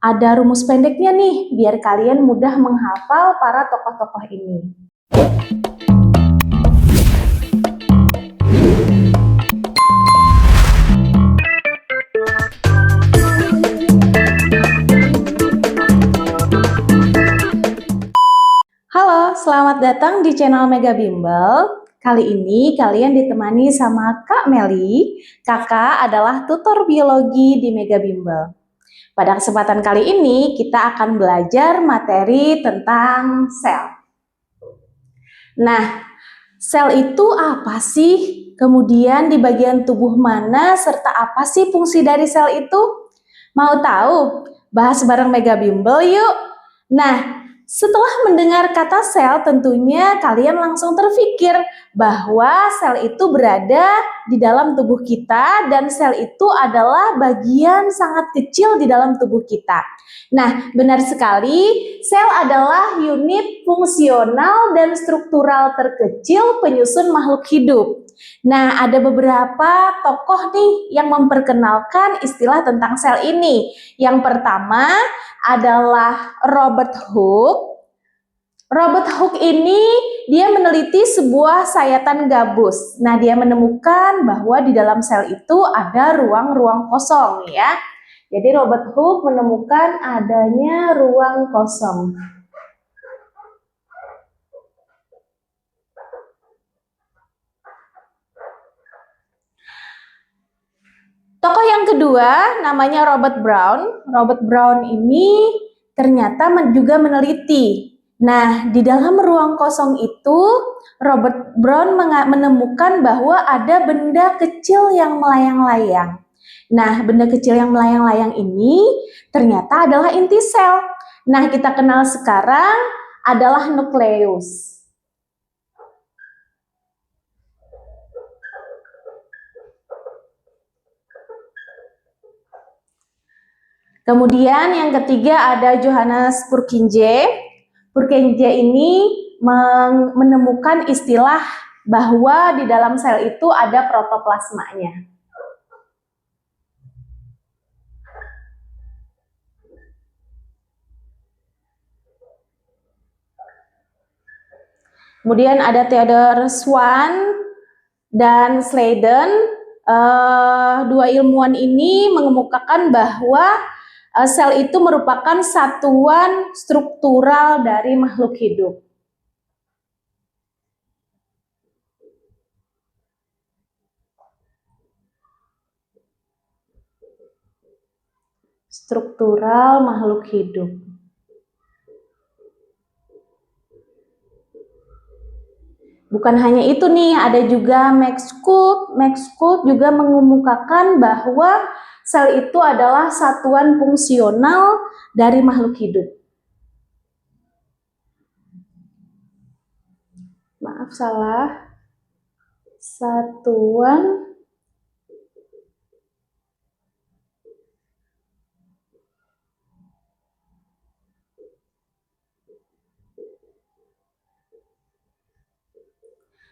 Ada rumus pendeknya nih, biar kalian mudah menghafal para tokoh-tokoh ini. Halo, selamat datang di channel Mega Bimbel. Kali ini kalian ditemani sama Kak Meli. Kakak adalah tutor biologi di Mega Bimbel. Pada kesempatan kali ini kita akan belajar materi tentang sel. Nah, sel itu apa sih? Kemudian di bagian tubuh mana serta apa sih fungsi dari sel itu? Mau tahu? Bahas bareng Mega Bimbel yuk. Nah, setelah mendengar kata sel, tentunya kalian langsung terpikir bahwa sel itu berada di dalam tubuh kita dan sel itu adalah bagian sangat kecil di dalam tubuh kita. Nah, benar sekali, sel adalah unit fungsional dan struktural terkecil penyusun makhluk hidup. Nah, ada beberapa tokoh nih yang memperkenalkan istilah tentang sel ini. Yang pertama adalah Robert Hooke. Robert Hooke ini dia meneliti sebuah sayatan gabus. Nah, dia menemukan bahwa di dalam sel itu ada ruang-ruang kosong ya. Jadi Robert Hooke menemukan adanya ruang kosong. Tokoh yang kedua namanya Robert Brown. Robert Brown ini ternyata juga meneliti. Nah, di dalam ruang kosong itu Robert Brown menemukan bahwa ada benda kecil yang melayang-layang. Nah, benda kecil yang melayang-layang ini ternyata adalah inti sel. Nah, kita kenal sekarang adalah nukleus. Kemudian yang ketiga ada Johannes Purkinje. Purkinje ini menemukan istilah bahwa di dalam sel itu ada protoplasmanya. Kemudian ada Theodor Schwann dan Sladen. Dua ilmuwan ini mengemukakan bahwa sel itu merupakan satuan struktural dari makhluk hidup. Struktural makhluk hidup. Bukan hanya itu nih, ada juga Max Schultz. Max Schultz juga mengemukakan bahwa sel itu adalah satuan fungsional dari makhluk hidup. Maaf, salah. Satuan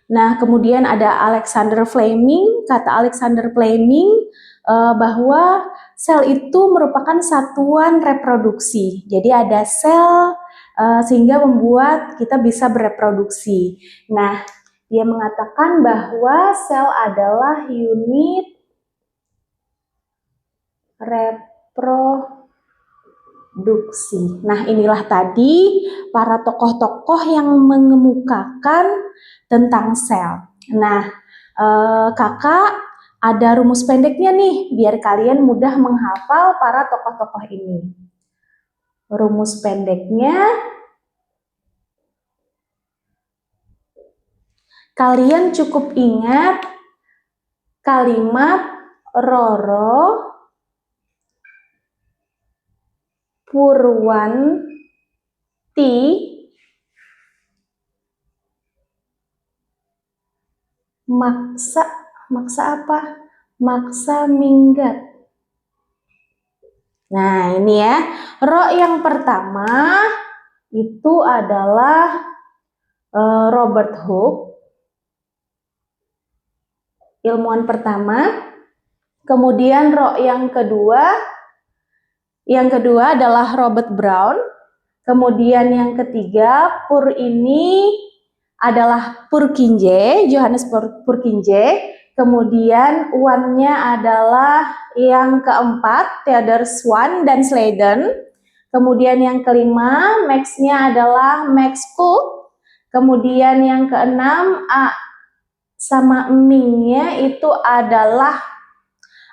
Nah, kemudian ada Alexander Fleming. Kata Alexander Fleming bahwa sel itu merupakan satuan reproduksi. Jadi ada sel sehingga membuat kita bisa bereproduksi. Nah, dia mengatakan bahwa sel adalah unit reproduksi. Nah, inilah tadi para tokoh-tokoh yang mengemukakan tentang sel. Nah, kakak ada rumus pendeknya nih, biar kalian mudah menghafal para tokoh-tokoh ini. Rumus pendeknya, kalian cukup ingat kalimat Roro Purwanti maksa apa? Maksa minggat. Nah, ini ya. Ro yang pertama itu adalah Robert Hooke, ilmuwan pertama. Kemudian ro yang kedua Yang kedua adalah Robert Brown. Kemudian yang ketiga, Pur ini adalah Purkinje, Johannes Purkinje. Kemudian One-nya adalah yang keempat, Theodor Swan dan Sladen. Kemudian yang kelima, Max-nya adalah Max Kuhl. Kemudian yang keenam, A sama Ming-nya itu adalah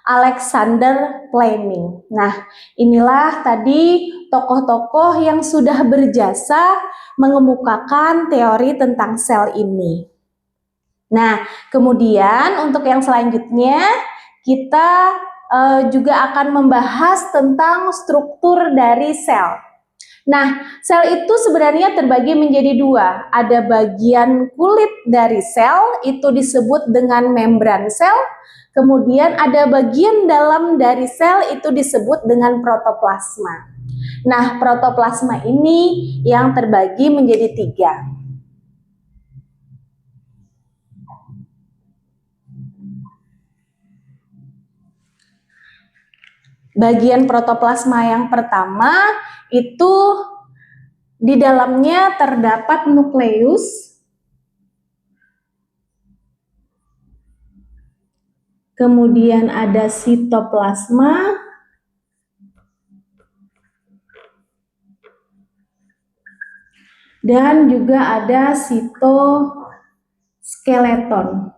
Alexander Fleming. Nah, inilah tadi tokoh-tokoh yang sudah berjasa mengemukakan teori tentang sel ini. Nah, kemudian untuk yang selanjutnya kita juga akan membahas tentang struktur dari sel. Nah, sel itu sebenarnya terbagi menjadi dua. Ada bagian kulit dari sel, itu disebut dengan membran sel. Kemudian ada bagian dalam dari sel, itu disebut dengan protoplasma. Nah, protoplasma ini yang terbagi menjadi tiga. Bagian protoplasma yang pertama itu di dalamnya terdapat nukleus, kemudian ada sitoplasma, dan juga ada sitoskeleton.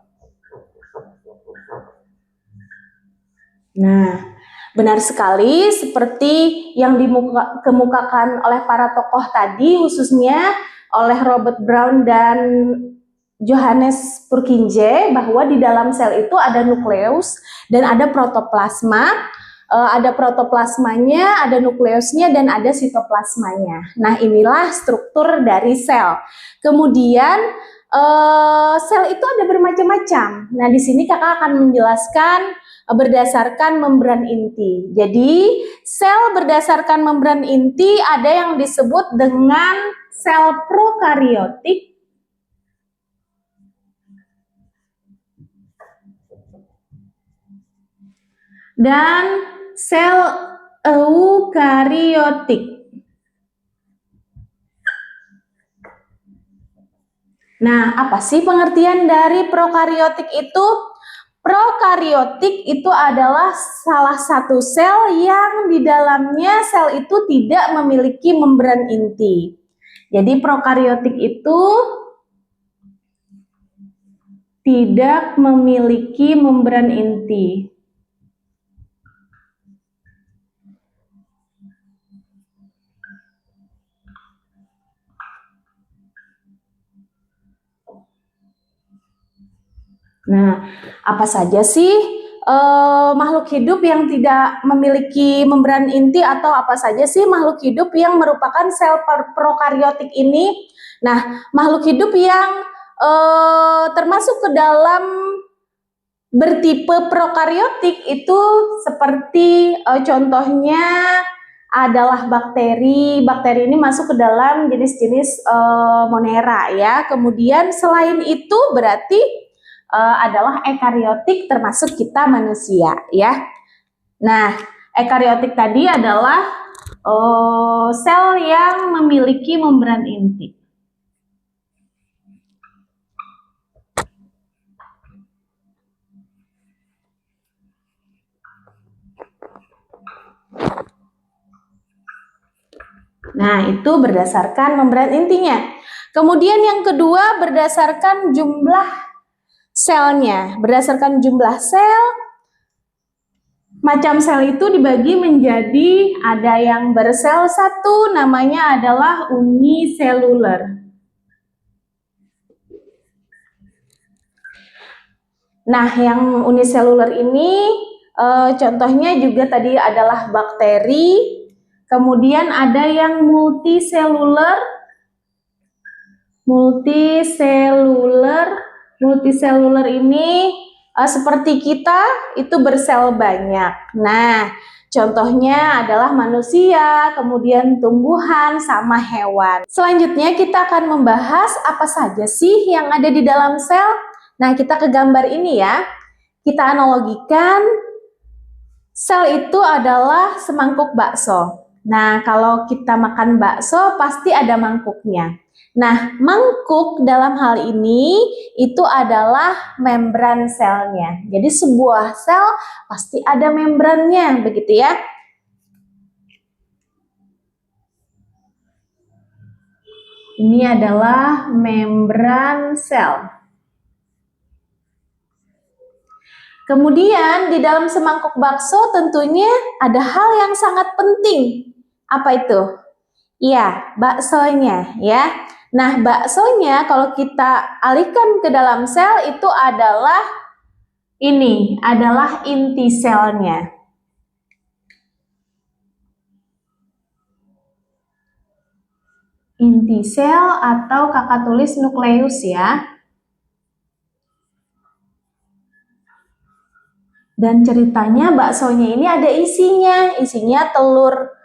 Nah, benar sekali seperti yang dikemukakan oleh para tokoh tadi, khususnya oleh Robert Brown dan Johannes Purkinje, bahwa di dalam sel itu ada nukleus dan ada protoplasma, ada protoplasmanya, ada nukleusnya, dan ada sitoplasmanya. Nah, inilah struktur dari sel. Kemudian sel itu ada bermacam-macam. Nah, di sini kakak akan menjelaskan berdasarkan membran inti. Jadi, sel berdasarkan membran inti ada yang disebut dengan sel prokariotik dan sel eukariotik. Nah, apa sih pengertian dari prokariotik itu? Prokariotik itu adalah salah satu sel yang di dalamnya sel itu tidak memiliki membran inti. Jadi prokariotik itu tidak memiliki membran inti. Nah, apa saja sih makhluk hidup yang tidak memiliki membran inti, atau apa saja sih makhluk hidup yang merupakan sel prokariotik ini? Nah, makhluk hidup yang termasuk ke dalam bertipe prokariotik itu seperti contohnya adalah bakteri. Bakteri ini masuk ke dalam jenis-jenis Monera ya. Kemudian selain itu berarti adalah ekariotik, termasuk kita manusia ya. Nah, ekariotik tadi adalah sel yang memiliki membran inti. Nah, itu berdasarkan membran intinya. Kemudian yang kedua berdasarkan jumlah selnya. Berdasarkan jumlah sel, macam sel itu dibagi menjadi ada yang bersel satu, namanya adalah uniseluler. Nah, yang uniseluler ini contohnya juga tadi adalah bakteri. Kemudian ada yang multiseluler. Multiseluler ini seperti kita itu bersel banyak. Nah, contohnya adalah manusia, kemudian tumbuhan, sama hewan. Selanjutnya kita akan membahas apa saja sih yang ada di dalam sel. Nah, kita ke gambar ini ya. Kita analogikan Sel itu adalah semangkuk bakso. Nah, kalau kita makan bakso pasti ada mangkuknya. Nah, mangkuk dalam hal ini itu adalah membran selnya. Jadi sebuah sel pasti ada membrannya, begitu ya. Ini adalah membran sel. Kemudian di dalam semangkuk bakso tentunya ada hal yang sangat penting. Apa itu? Iya, baksonya ya. Nah, baksonya kalau kita alihkan ke dalam sel itu adalah adalah inti selnya. Inti sel atau kakak tulis nukleus ya. Dan ceritanya baksonya ini ada isinya telur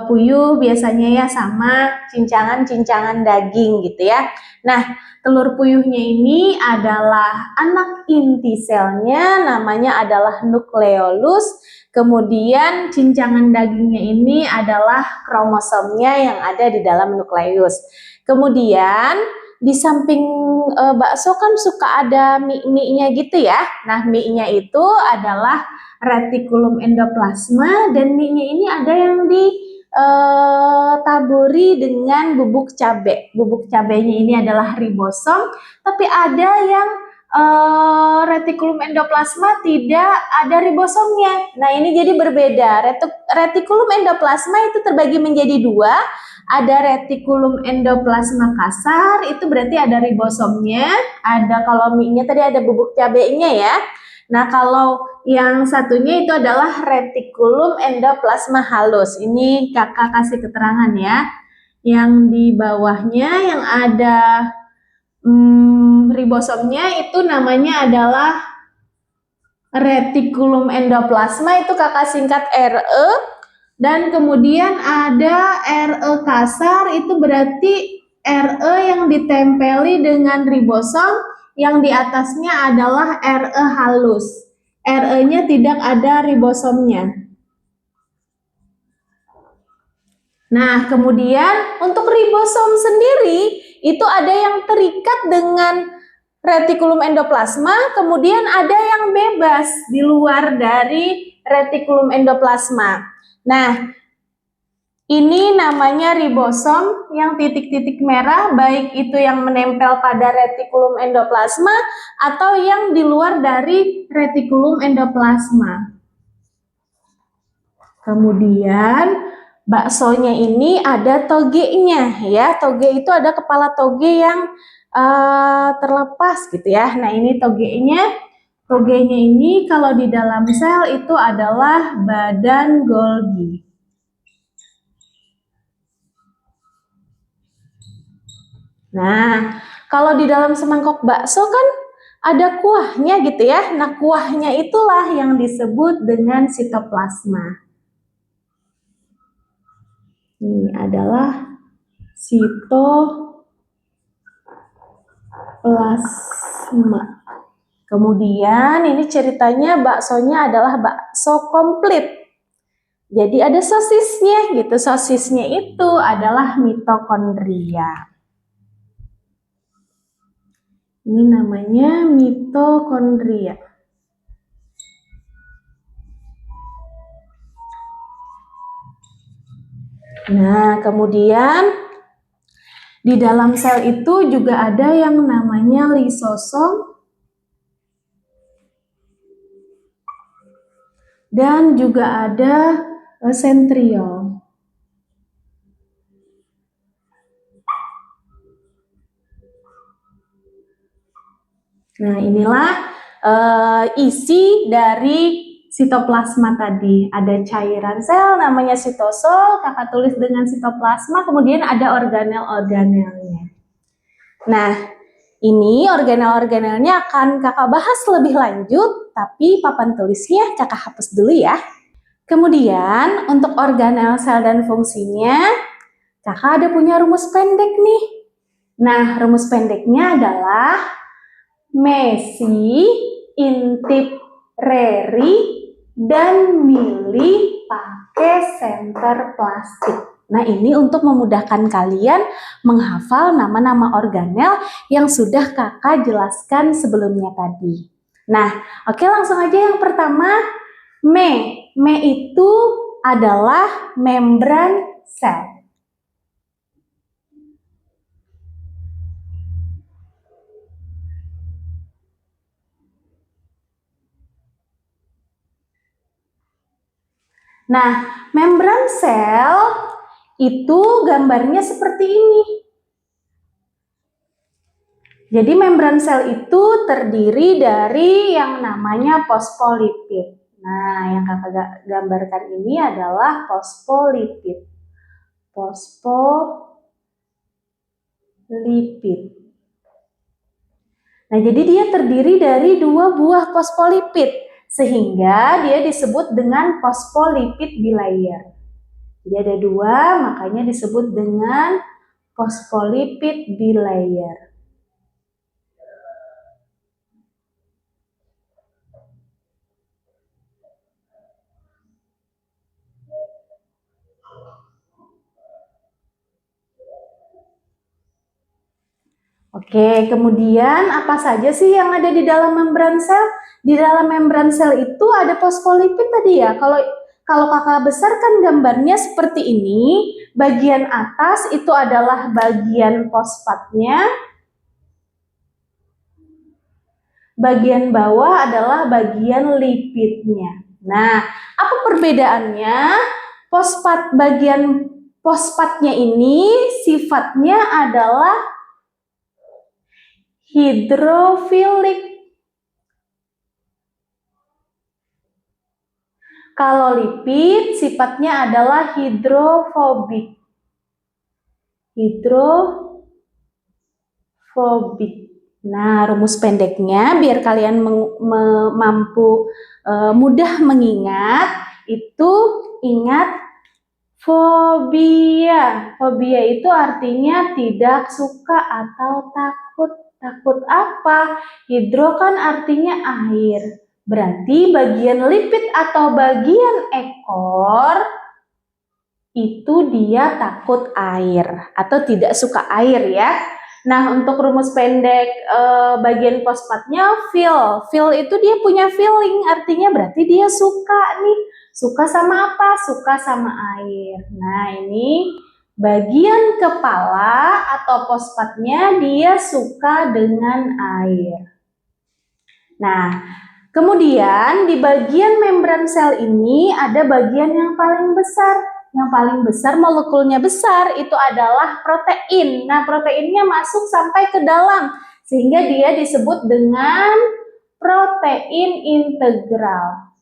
puyuh biasanya ya sama cincangan-cincangan daging gitu ya. Nah, telur puyuhnya ini adalah anak inti selnya, namanya adalah nukleolus. Kemudian cincangan dagingnya ini adalah kromosomnya yang ada di dalam nukleus. Kemudian di samping bakso kan suka ada mie-nya gitu ya. Nah, mie-nya itu adalah retikulum endoplasma dan mie-nya ini ada yang ditaburi dengan bubuk cabai. Bubuk cabainya ini adalah ribosom, tapi ada yang retikulum endoplasma tidak ada ribosomnya. Nah, ini jadi berbeda. Retikulum endoplasma itu terbagi menjadi dua. Ada retikulum endoplasma kasar, itu berarti ada ribosomnya. Ada kalau mie-nya tadi ada bubuk cabainya ya. Nah, kalau yang satunya itu adalah retikulum endoplasma halus. Ini kakak kasih keterangan ya. Yang di bawahnya yang ada ribosomnya itu namanya adalah retikulum endoplasma, itu kakak singkat RE. Dan kemudian ada RE kasar, itu berarti RE yang ditempeli dengan ribosom, yang di atasnya adalah RE halus. RE-nya tidak ada ribosomnya. Nah, kemudian untuk ribosom sendiri, itu ada yang terikat dengan retikulum endoplasma, kemudian ada yang bebas di luar dari retikulum endoplasma. Nah, ini namanya ribosom yang titik-titik merah, baik itu yang menempel pada retikulum endoplasma atau yang di luar dari retikulum endoplasma. Kemudian baksonya ini ada togenya ya. Toge itu ada kepala toge yang terlepas gitu ya. Nah, ini togenya. Togenya ini kalau di dalam sel itu adalah badan Golgi. Nah, kalau di dalam semangkok bakso kan ada kuahnya gitu ya. Nah, kuahnya itulah yang disebut dengan sitoplasma. Ini adalah sitoplasma. Kemudian ini ceritanya baksonya adalah bakso komplit. Jadi ada sosisnya gitu. Sosisnya itu adalah mitokondria. Ini namanya mitokondria. Nah, kemudian di dalam sel itu juga ada yang namanya lisosom dan juga ada sentriol. Nah, inilah isi dari sitoplasma tadi. Ada cairan sel namanya sitosol, kakak tulis dengan sitoplasma, kemudian ada organel-organelnya. Nah, ini organel-organelnya akan kakak bahas lebih lanjut, tapi papan tulisnya kakak hapus dulu ya. Kemudian untuk organel sel dan fungsinya, kakak ada punya rumus pendek nih. Nah, rumus pendeknya adalah Messi intip Reri dan milih pakai senter plastik. Nah, ini untuk memudahkan kalian menghafal nama-nama organel yang sudah kakak jelaskan sebelumnya tadi. Nah, oke, langsung aja yang pertama, me. Me itu adalah membran sel. Nah, membran sel itu gambarnya seperti ini. Jadi membran sel itu terdiri dari yang namanya fosfolipid. Nah, yang kakak gambarkan ini adalah fosfolipid. Fosfolipid. Nah, jadi dia terdiri dari 2 buah fosfolipid, sehingga dia disebut dengan fosfolipid bilayer. Jadi ada 2, makanya disebut dengan fosfolipid bilayer. Oke, kemudian apa saja sih yang ada di dalam membran sel? Di dalam membran sel itu ada fosfolipid tadi ya. Kalau kakak besarkan gambarnya seperti ini, bagian atas itu adalah bagian fosfatnya, bagian bawah adalah bagian lipidnya. Nah, apa perbedaannya? Bagian fosfatnya ini sifatnya adalah hidrofilik. Kalau lipid sifatnya adalah hidrofobik. Nah, rumus pendeknya biar kalian mampu mudah mengingat, itu ingat fobia. Fobia itu artinya tidak suka atau takut. Takut apa? Hidro kan artinya air. Berarti bagian lipid atau bagian ekor itu dia takut air atau tidak suka air ya. Nah, untuk rumus pendek bagian fosfatnya feel. Feel itu dia punya feeling, artinya berarti dia suka nih. Suka sama apa? Suka sama air. Nah, ini bagian kepala atau fosfatnya dia suka dengan air. Nah, kemudian di bagian membran sel ini ada bagian yang paling besar. Yang paling besar, molekulnya besar, itu adalah protein. Nah, proteinnya masuk sampai ke dalam, sehingga dia disebut dengan protein integral.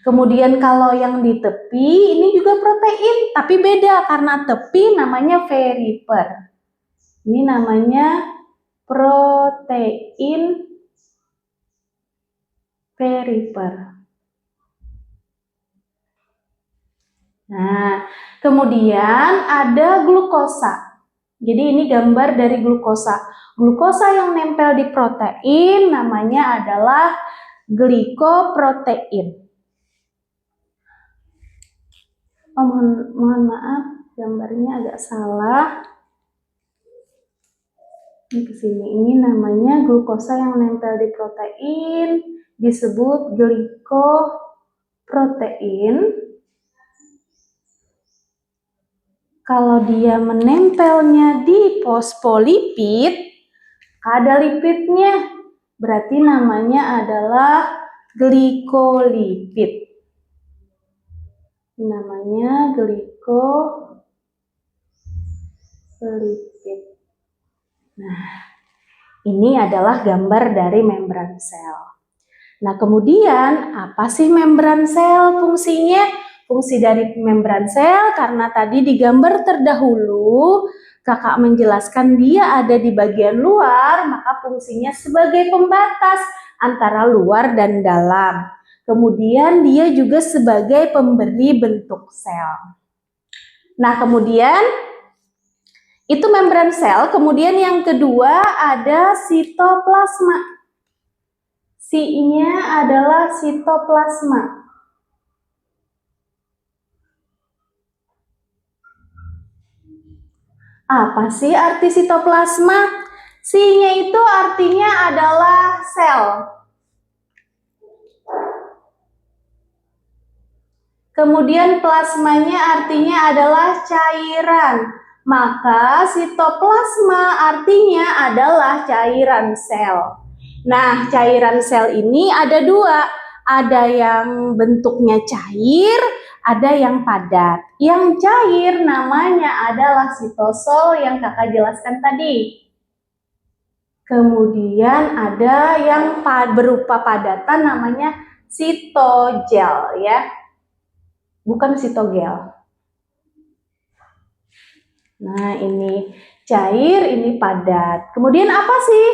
Kemudian kalau yang di tepi, ini juga protein, tapi beda karena tepi namanya veriper. Ini namanya protein veriper. Nah, kemudian ada glukosa. Jadi ini gambar dari glukosa. Glukosa yang nempel di protein namanya adalah glikoprotein. Oh, mohon maaf, gambarnya agak salah. Ini ke sini. Ini namanya glukosa yang nempel di protein disebut glikoprotein. Kalau dia menempelnya di fosfolipid, ada lipidnya, berarti namanya adalah glikolipid. Ini namanya glikolipid. Nah, ini adalah gambar dari membran sel. Nah, kemudian apa sih membran sel fungsinya? Fungsi dari membran sel, karena tadi di gambar terdahulu kakak menjelaskan dia ada di bagian luar, maka fungsinya sebagai pembatas antara luar dan dalam. Kemudian dia juga sebagai pemberi bentuk sel. Nah, kemudian Itu membran sel. Kemudian yang kedua ada sitoplasma. Si-nya adalah sitoplasma. Apa sih arti sitoplasma? Si-nya itu artinya adalah sel. Kemudian plasmanya artinya adalah cairan. Maka sitoplasma artinya adalah cairan sel. Nah, cairan sel ini ada dua. Ada yang bentuknya cair, ada yang padat. Yang cair namanya adalah sitosol yang kakak jelaskan tadi. Kemudian ada yang berupa padatan namanya sitogel ya. Bukan sitogel. Nah, ini cair, ini padat. Kemudian apa sih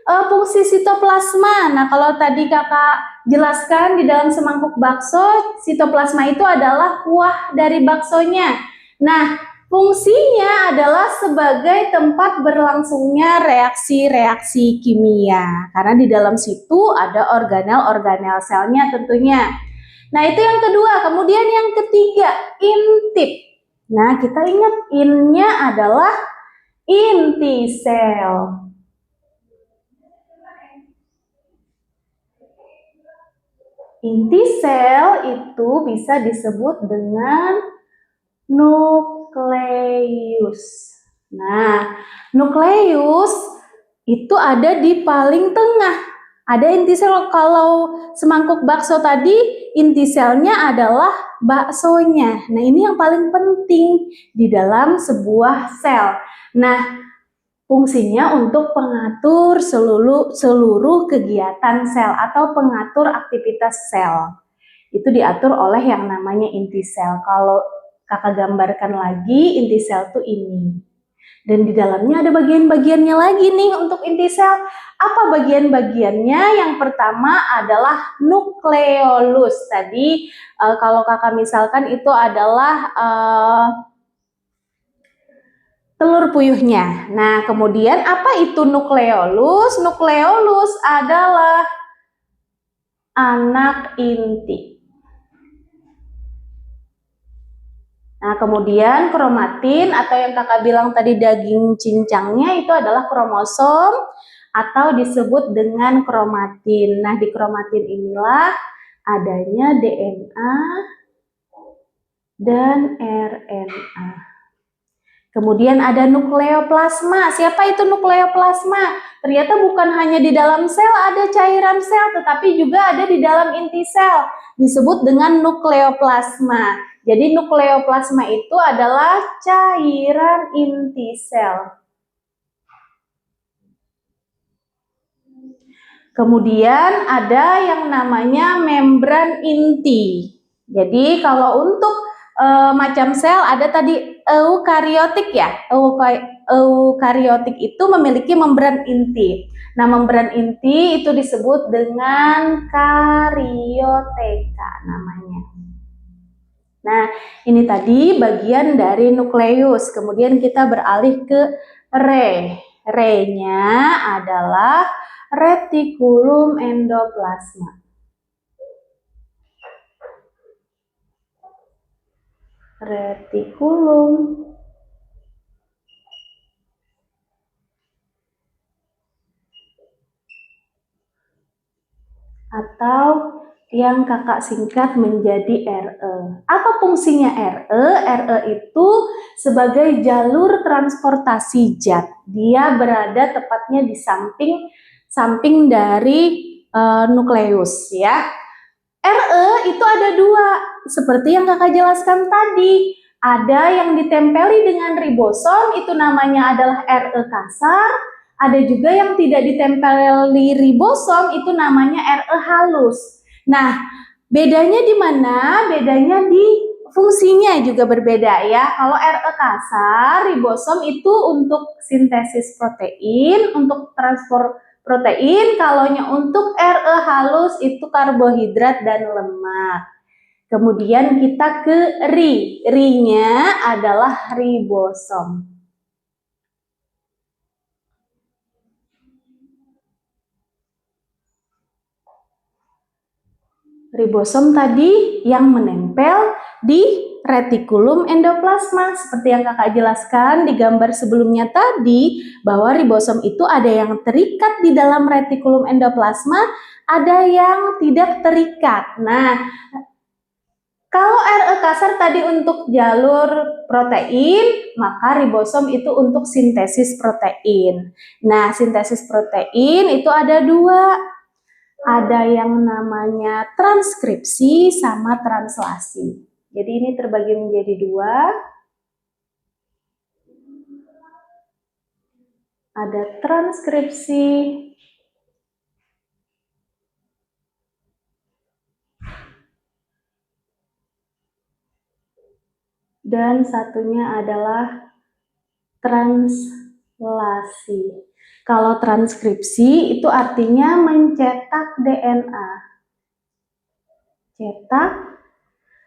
fungsi sitoplasma? Nah, kalau tadi kakak jelaskan di dalam semangkuk bakso, sitoplasma itu adalah kuah dari baksonya. Nah, fungsinya adalah sebagai tempat berlangsungnya reaksi-reaksi kimia. Karena di dalam situ ada organel-organel selnya tentunya. Nah, itu yang kedua. Kemudian yang ketiga, intip. Nah, kita ingat in-nya adalah inti sel. Inti sel itu bisa disebut dengan nukleus. Nah, nukleus itu ada di paling tengah. Ada inti sel. Kalau semangkuk bakso tadi, inti selnya adalah baksonya. Nah, ini yang paling penting di dalam sebuah sel. Nah, fungsinya untuk pengatur seluruh kegiatan sel atau pengatur aktivitas sel. Itu diatur oleh yang namanya inti sel. Kalau kakak gambarkan lagi, inti sel tuh ini. Dan di dalamnya ada bagian-bagiannya lagi nih untuk inti sel. Apa bagian-bagiannya? Yang pertama adalah nukleolus. Tadi kalau kakak misalkan itu adalah telur puyuhnya. Nah, kemudian apa itu nukleolus? Nukleolus adalah anak inti. Nah, kemudian kromatin atau yang kakak bilang tadi daging cincangnya itu adalah kromosom atau disebut dengan kromatin. Nah, di kromatin inilah adanya DNA dan RNA. Kemudian ada nukleoplasma. Siapa itu nukleoplasma? Ternyata bukan hanya di dalam sel ada cairan sel, tetapi juga ada di dalam inti sel. Disebut dengan nukleoplasma. Jadi nukleoplasma itu adalah cairan inti sel. Kemudian ada yang namanya membran inti. Jadi kalau untuk macam sel ada tadi eukariotik ya. Eukariotik itu memiliki membran inti. Nah, membran inti itu disebut dengan karioteka namanya. Nah, ini tadi bagian dari nukleus. Kemudian kita beralih ke re. Re-nya adalah retikulum endoplasma. Retikulum atau yang kakak singkat menjadi RE. Apa fungsinya RE? RE itu sebagai jalur transportasi zat. Dia berada tepatnya di samping dari nukleus ya. RE itu ada dua, seperti yang kakak jelaskan tadi. Ada yang ditempeli dengan ribosom, itu namanya adalah RE kasar. Ada juga yang tidak ditempeli ribosom, itu namanya RE halus. Nah, bedanya di mana? Bedanya di fungsinya juga berbeda ya. Kalau RE kasar, ribosom itu untuk sintesis protein, untuk transport protein. Kalaunya untuk RE halus itu karbohidrat dan lemak. Kemudian kita ke ri. Ri-nya adalah ribosom. Ribosom tadi yang menempel di retikulum endoplasma. Seperti yang kakak jelaskan di gambar sebelumnya tadi, bahwa ribosom itu ada yang terikat di dalam retikulum endoplasma, ada yang tidak terikat. Nah, kalau RE kasar tadi untuk jalur protein, maka ribosom itu untuk sintesis protein. Nah, sintesis protein itu ada dua. Ada yang namanya transkripsi sama translasi. Jadi ini terbagi menjadi dua. Ada transkripsi dan satunya adalah translasi. Kalau transkripsi itu artinya mencetak DNA. Cetak.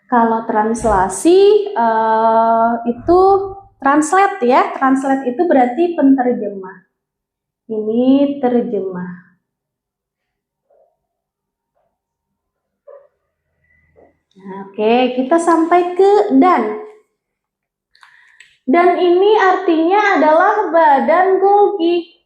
Kalau translasi itu translate ya. Translate itu berarti penterjemah. Ini terjemah. Nah, oke, kita sampai ke dan. Dan ini artinya adalah badan Golgi.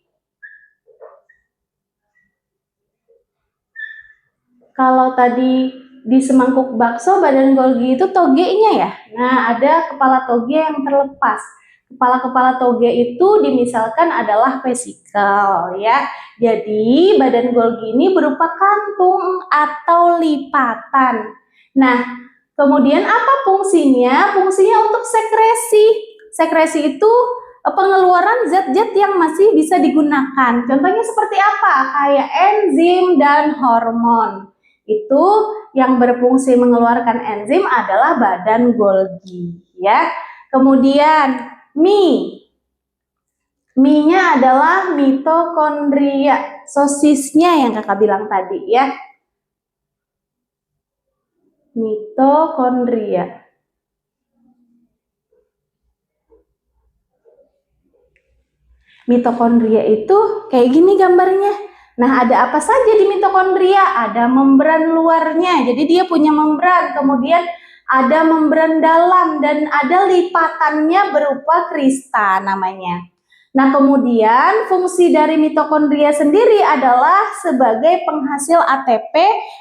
Kalau tadi di semangkuk bakso badan Golgi itu togenya ya. Nah, ada kepala toge yang terlepas. Kepala-kepala toge itu dimisalkan adalah vesikel ya. Jadi badan Golgi ini berupa kantung atau lipatan. Nah, kemudian apa fungsinya? Fungsinya untuk sekresi. Sekresi itu pengeluaran zat-zat yang masih bisa digunakan. Contohnya seperti apa? Kayak enzim dan hormon. Itu yang berfungsi mengeluarkan enzim adalah badan Golgi ya. Kemudian mie-nya adalah mitokondria, sosisnya yang kakak bilang tadi ya. Mitokondria. Mitokondria itu kayak gini gambarnya. Nah, ada apa saja di mitokondria? Ada membran luarnya, jadi dia punya membran. Kemudian ada membran dalam dan ada lipatannya berupa krista namanya. Nah, kemudian fungsi dari mitokondria sendiri adalah sebagai penghasil ATP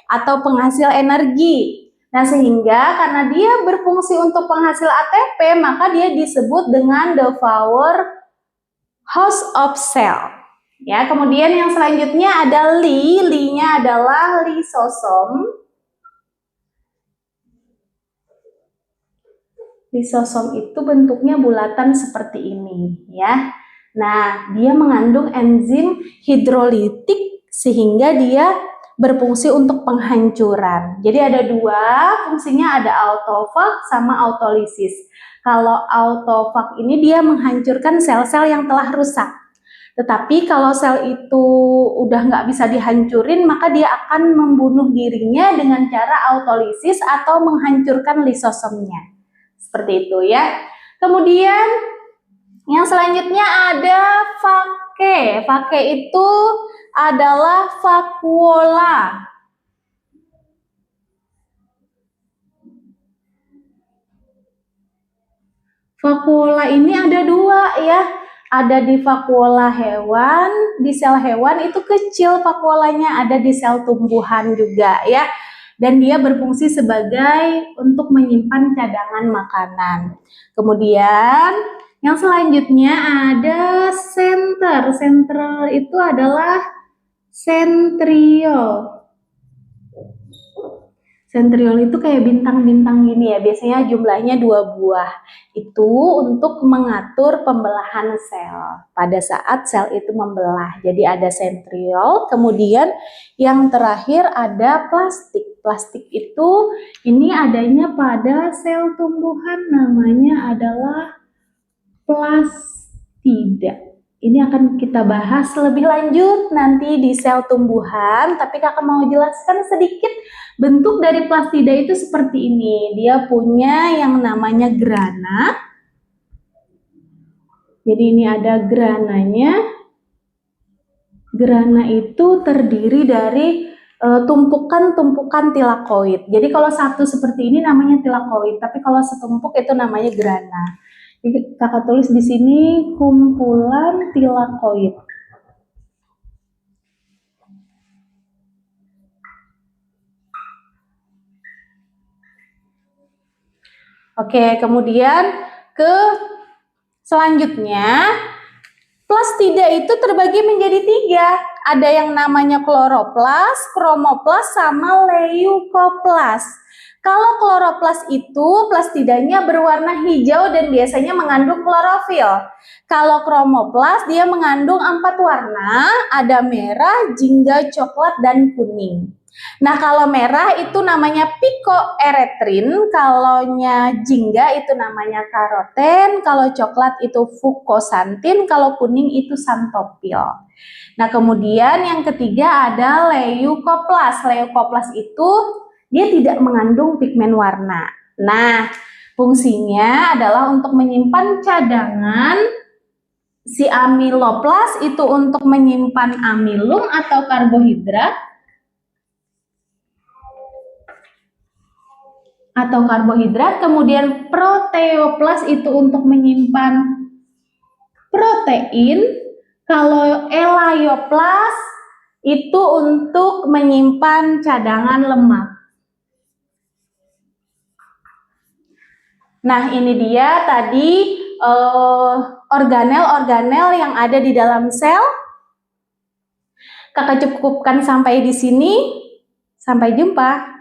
atau penghasil energi. Nah, sehingga karena dia berfungsi untuk penghasil ATP, maka dia disebut dengan the host of cell. Ya, kemudian yang selanjutnya ada li-nya adalah lisosom. Lisosom itu bentuknya bulatan seperti ini, ya. Nah, dia mengandung enzim hidrolitik sehingga dia berfungsi untuk penghancuran. Jadi ada dua fungsinya, ada autofag sama autolisis. Kalau autofag ini dia menghancurkan sel-sel yang telah rusak. Tetapi kalau sel itu udah nggak bisa dihancurin, maka dia akan membunuh dirinya dengan cara autolisis atau menghancurkan lisosomnya. Seperti itu ya. Kemudian yang selanjutnya ada fake. Fake itu adalah vakuola. Vakuola ini ada dua ya. Ada di vakuola hewan, di sel hewan itu kecil vakuolanya, ada di sel tumbuhan juga ya. Dan dia berfungsi sebagai untuk menyimpan cadangan makanan. Kemudian yang selanjutnya ada center. Center itu adalah centriole. Centriole itu kayak bintang-bintang gini ya, biasanya jumlahnya 2 buah. Itu untuk mengatur pembelahan sel pada saat sel itu membelah. Jadi ada centriole, kemudian yang terakhir ada plastik. Plastik itu ini adanya pada sel tumbuhan, namanya adalah plastida. Ini akan kita bahas lebih lanjut nanti di sel tumbuhan, tapi kakak mau jelaskan sedikit bentuk dari plastida itu seperti ini. Dia punya yang namanya grana. Jadi ini ada grananya. Grana itu terdiri dari tumpukan-tumpukan tilakoid. Jadi kalau satu seperti ini namanya tilakoid, tapi kalau setumpuk itu namanya grana. Jadi kakak tulis di sini kumpulan tilakoid. Oke, kemudian ke selanjutnya, plastida itu terbagi menjadi 3. Ada yang namanya kloroplas, kromoplas, sama leukoplas. Kalau kloroplas itu plastidanya berwarna hijau dan biasanya mengandung klorofil. Kalau kromoplas dia mengandung 4 warna, ada merah, jingga, coklat, dan kuning. Nah, kalau merah itu namanya picoeretrin, kalau jingga itu namanya karoten, kalau coklat itu fukosantin, kalau kuning itu santopil. Nah, kemudian yang ketiga ada leukoplas. Leukoplas itu dia tidak mengandung pigmen warna. Nah, fungsinya adalah untuk menyimpan cadangan. Si amiloplas itu untuk menyimpan amilum atau karbohidrat. Kemudian proteoplas itu untuk menyimpan protein, kalau elaioplas itu untuk menyimpan cadangan lemak. Nah, ini dia tadi organel-organel yang ada di dalam sel. Kakak cukupkan sampai di sini. Sampai jumpa.